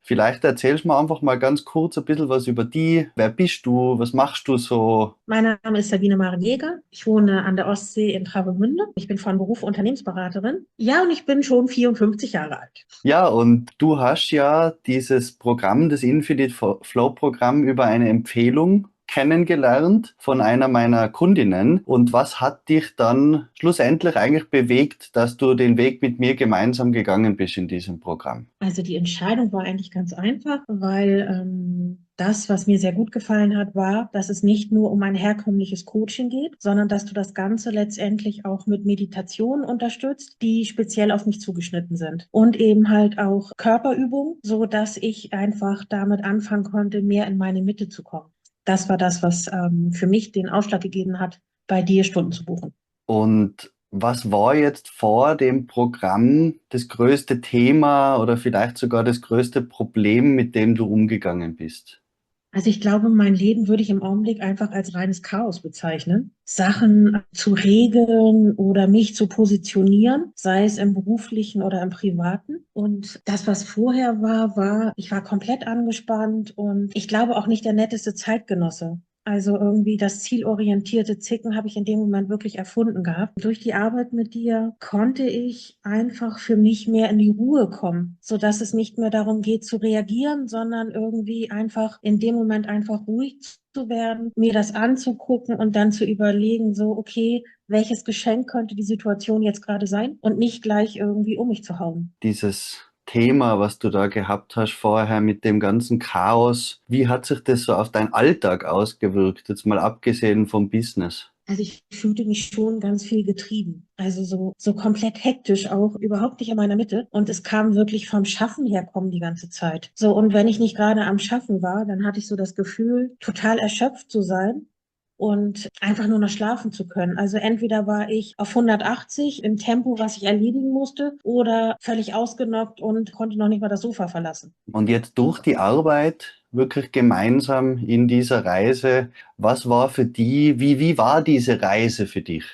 Vielleicht erzählst du mir einfach mal ganz kurz ein bisschen was über die. Wer bist du? Was machst du so? Mein Name ist Sabine Maren-Jäger. Ich wohne an der Ostsee in Travemünde. Ich bin von Beruf Unternehmensberaterin. Ja, und ich bin schon 54 Jahre alt. Ja, und du hast ja dieses Programm, das Infinite Flow Programm, über eine Empfehlung kennengelernt von einer meiner Kundinnen. Und was hat dich dann schlussendlich eigentlich bewegt, dass du den Weg mit mir gemeinsam gegangen bist in diesem Programm? Also die Entscheidung war eigentlich ganz einfach, weil das, was mir sehr gut gefallen hat, war, dass es nicht nur um ein herkömmliches Coaching geht, sondern dass du das Ganze letztendlich auch mit Meditationen unterstützt, die speziell auf mich zugeschnitten sind. Und eben halt auch Körperübungen, so dass ich einfach damit anfangen konnte, mehr in meine Mitte zu kommen. Das war das, was für mich den Ausschlag gegeben hat, bei dir Stunden zu buchen. Und was war jetzt vor dem Programm das größte Thema oder vielleicht sogar das größte Problem, mit dem du umgegangen bist? Also ich glaube, mein Leben würde ich im Augenblick einfach als reines Chaos bezeichnen. Sachen zu regeln oder mich zu positionieren, sei es im beruflichen oder im privaten. Und das, was vorher war, ich war komplett angespannt und ich glaube auch nicht der netteste Zeitgenosse. Also irgendwie das zielorientierte Zicken habe ich in dem Moment wirklich erfunden gehabt. Durch die Arbeit mit dir konnte ich einfach für mich mehr in die Ruhe kommen, sodass es nicht mehr darum geht zu reagieren, sondern irgendwie einfach in dem Moment einfach ruhig zu werden, mir das anzugucken und dann zu überlegen, so, okay, welches Geschenk könnte die Situation jetzt gerade sein und nicht gleich irgendwie um mich zu hauen. Dieses Thema, was du da gehabt hast vorher mit dem ganzen Chaos, wie hat sich das so auf deinen Alltag ausgewirkt, jetzt mal abgesehen vom Business? Also ich fühlte mich schon ganz viel getrieben. Also so komplett hektisch auch, überhaupt nicht in meiner Mitte. Und es kam wirklich vom Schaffen herkommen die ganze Zeit. So, und wenn ich nicht gerade am Schaffen war, dann hatte ich so das Gefühl, total erschöpft zu sein und einfach nur noch schlafen zu können. Also entweder war ich auf 180 im Tempo, was ich erledigen musste, oder völlig ausgenockt und konnte noch nicht mal das Sofa verlassen. Und jetzt durch die Arbeit wirklich gemeinsam in dieser Reise, was war für die, wie war diese Reise für dich?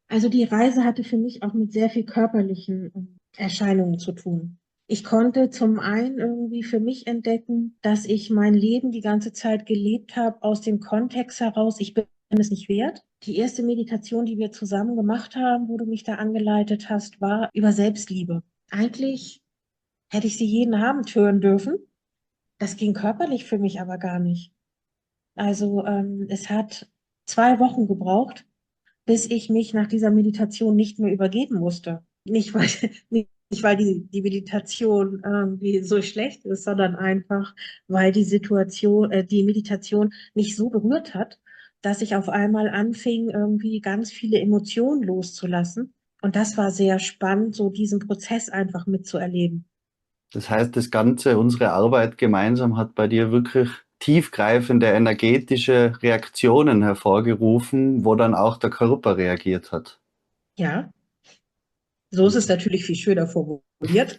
Also die Reise hatte für mich auch mit sehr viel körperlichen Erscheinungen zu tun. Ich konnte zum einen irgendwie für mich entdecken, dass ich mein Leben die ganze Zeit gelebt habe aus dem Kontext heraus, ich bin es nicht wert. Die erste Meditation, die wir zusammen gemacht haben, wo du mich da angeleitet hast, war über Selbstliebe. Eigentlich hätte ich sie jeden Abend hören dürfen. Das ging körperlich für mich aber gar nicht. Also es hat 2 Wochen gebraucht, bis ich mich nach dieser Meditation nicht mehr übergeben musste. Nicht weil, nicht weil die Meditation irgendwie so schlecht ist, sondern einfach, weil die Meditation mich so berührt hat, dass ich auf einmal anfing, irgendwie ganz viele Emotionen loszulassen. Und das war sehr spannend, so diesen Prozess einfach mitzuerleben. Das heißt, das Ganze, unsere Arbeit gemeinsam hat bei dir wirklich tiefgreifende energetische Reaktionen hervorgerufen, wo dann auch der Körper reagiert hat. Ja, so ist es natürlich viel schöner formuliert.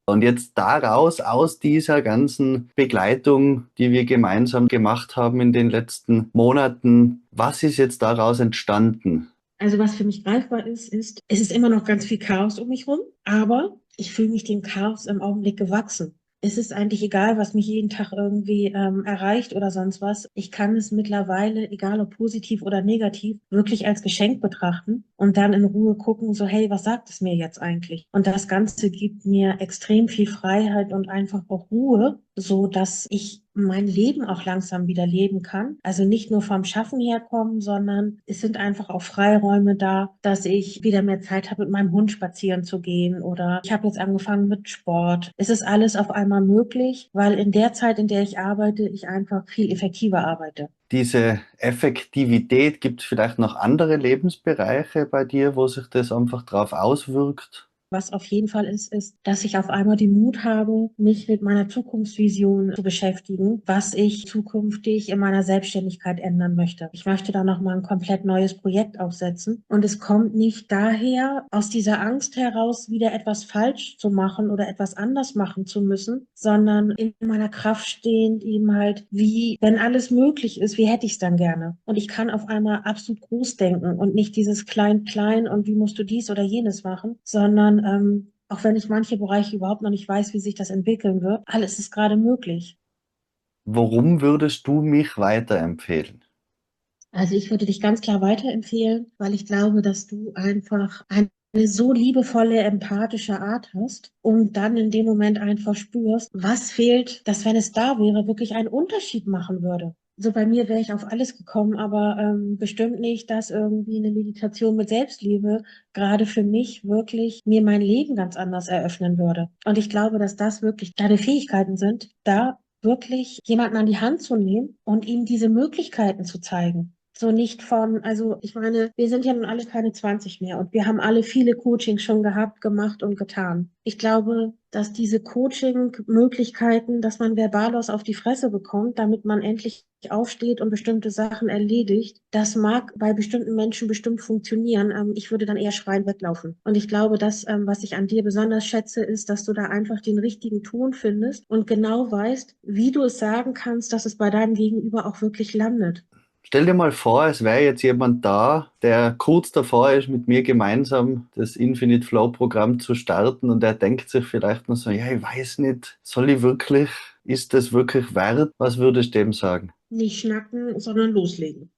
Und jetzt daraus, aus dieser ganzen Begleitung, die wir gemeinsam gemacht haben in den letzten Monaten, was ist jetzt daraus entstanden? Also was für mich greifbar ist, es ist immer noch ganz viel Chaos um mich rum, aber ich fühle mich dem Chaos im Augenblick gewachsen. Es ist eigentlich egal, was mich jeden Tag irgendwie erreicht oder sonst was. Ich kann es mittlerweile, egal ob positiv oder negativ, wirklich als Geschenk betrachten und dann in Ruhe gucken, so hey, was sagt es mir jetzt eigentlich? Und das Ganze gibt mir extrem viel Freiheit und einfach auch Ruhe, so dass ich mein Leben auch langsam wieder leben kann. Also nicht nur vom Schaffen herkommen, sondern es sind einfach auch Freiräume da, dass ich wieder mehr Zeit habe, mit meinem Hund spazieren zu gehen oder ich habe jetzt angefangen mit Sport. Es ist alles auf einmal möglich, weil in der Zeit, in der ich arbeite, ich einfach viel effektiver arbeite. Diese Effektivität, gibt es vielleicht noch andere Lebensbereiche bei dir, wo sich das einfach drauf auswirkt? Was auf jeden Fall ist, dass ich auf einmal den Mut habe, mich mit meiner Zukunftsvision zu beschäftigen, was ich zukünftig in meiner Selbstständigkeit ändern möchte. Ich möchte da nochmal ein komplett neues Projekt aufsetzen. Und es kommt nicht daher, aus dieser Angst heraus, wieder etwas falsch zu machen oder etwas anders machen zu müssen, sondern in meiner Kraft stehend eben halt, wie, wenn alles möglich ist, wie hätte ich es dann gerne? Und ich kann auf einmal absolut groß denken und nicht dieses Klein-Klein und wie musst du dies oder jenes machen, sondern Auch wenn ich manche Bereiche überhaupt noch nicht weiß, wie sich das entwickeln wird, alles ist gerade möglich. Warum würdest du mich weiterempfehlen? Also ich würde dich ganz klar weiterempfehlen, weil ich glaube, dass du einfach eine so liebevolle, empathische Art hast und dann in dem Moment einfach spürst, was fehlt, dass wenn es da wäre, wirklich einen Unterschied machen würde. So bei mir wäre ich auf alles gekommen, aber bestimmt nicht, dass irgendwie eine Meditation mit Selbstliebe gerade für mich wirklich mir mein Leben ganz anders eröffnen würde. Und ich glaube, dass das wirklich deine Fähigkeiten sind, da wirklich jemanden an die Hand zu nehmen und ihm diese Möglichkeiten zu zeigen. So nicht von, also ich meine, wir sind ja nun alle keine 20 mehr und wir haben alle viele Coachings schon gehabt, gemacht und getan. Ich glaube, dass diese Coaching-Möglichkeiten, dass man verballos auf die Fresse bekommt, damit man endlich aufsteht und bestimmte Sachen erledigt, das mag bei bestimmten Menschen bestimmt funktionieren. Ich würde dann eher schreien weglaufen. Und ich glaube, dass, was ich an dir besonders schätze, ist, dass du da einfach den richtigen Ton findest und genau weißt, wie du es sagen kannst, dass es bei deinem Gegenüber auch wirklich landet. Stell dir mal vor, es wäre jetzt jemand da, der kurz davor ist, mit mir gemeinsam das Infinite Flow Programm zu starten und der denkt sich vielleicht nur so, ja, ich weiß nicht, soll ich wirklich, ist das wirklich wert? Was würdest du dem sagen? Nicht schnacken, sondern loslegen.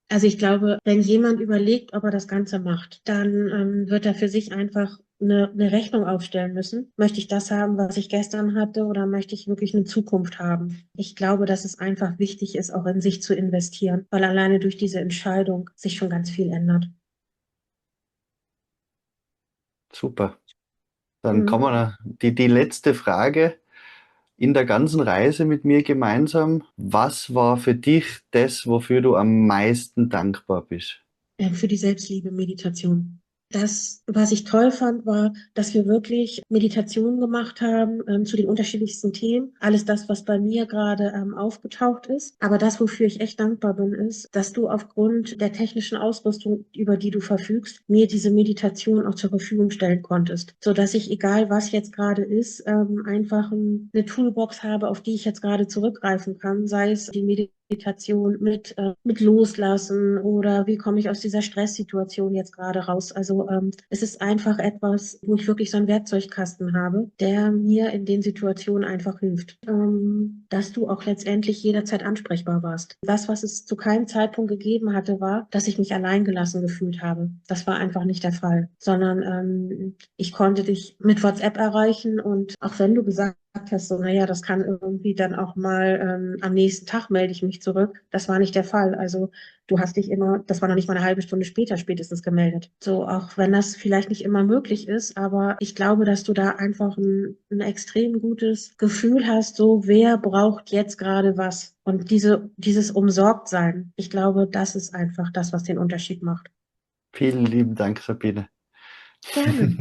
Also ich glaube, wenn jemand überlegt, ob er das Ganze macht, dann wird er für sich einfach eine Rechnung aufstellen müssen. Möchte ich das haben, was ich gestern hatte, oder möchte ich wirklich eine Zukunft haben? Ich glaube, dass es einfach wichtig ist, auch in sich zu investieren, weil alleine durch diese Entscheidung sich schon ganz viel ändert. Super. Dann Mhm. kommen wir die letzte Frage. In der ganzen Reise mit mir gemeinsam, was war für dich das, wofür du am meisten dankbar bist? Für die Selbstliebe-Meditation. Das, was ich toll fand, war, dass wir wirklich Meditationen gemacht haben zu den unterschiedlichsten Themen. Alles das, was bei mir gerade aufgetaucht ist. Aber das, wofür ich echt dankbar bin, ist, dass du aufgrund der technischen Ausrüstung, über die du verfügst, mir diese Meditation auch zur Verfügung stellen konntest. Sodass ich, egal was jetzt gerade ist, einfach eine Toolbox habe, auf die ich jetzt gerade zurückgreifen kann. Sei es die Meditation mit Loslassen oder wie komme ich aus dieser Stresssituation jetzt gerade raus. Also es ist einfach etwas, wo ich wirklich so einen Werkzeugkasten habe, der mir in den Situationen einfach hilft. Dass du auch letztendlich jederzeit ansprechbar warst. Das, was es zu keinem Zeitpunkt gegeben hatte, war, dass ich mich alleingelassen gefühlt habe. Das war einfach nicht der Fall, sondern ich konnte dich mit WhatsApp erreichen und auch wenn du gesagt hast, so, naja, das kann irgendwie dann auch mal am nächsten Tag melde ich mich zurück. Das war nicht der Fall. Also du hast dich immer, das war noch nicht mal eine halbe Stunde später spätestens gemeldet. So, auch wenn das vielleicht nicht immer möglich ist, aber ich glaube, dass du da einfach ein extrem gutes Gefühl hast, so, wer braucht jetzt gerade was? Und dieses Umsorgtsein, ich glaube, das ist einfach das, was den Unterschied macht. Vielen lieben Dank, Sabine. Gerne.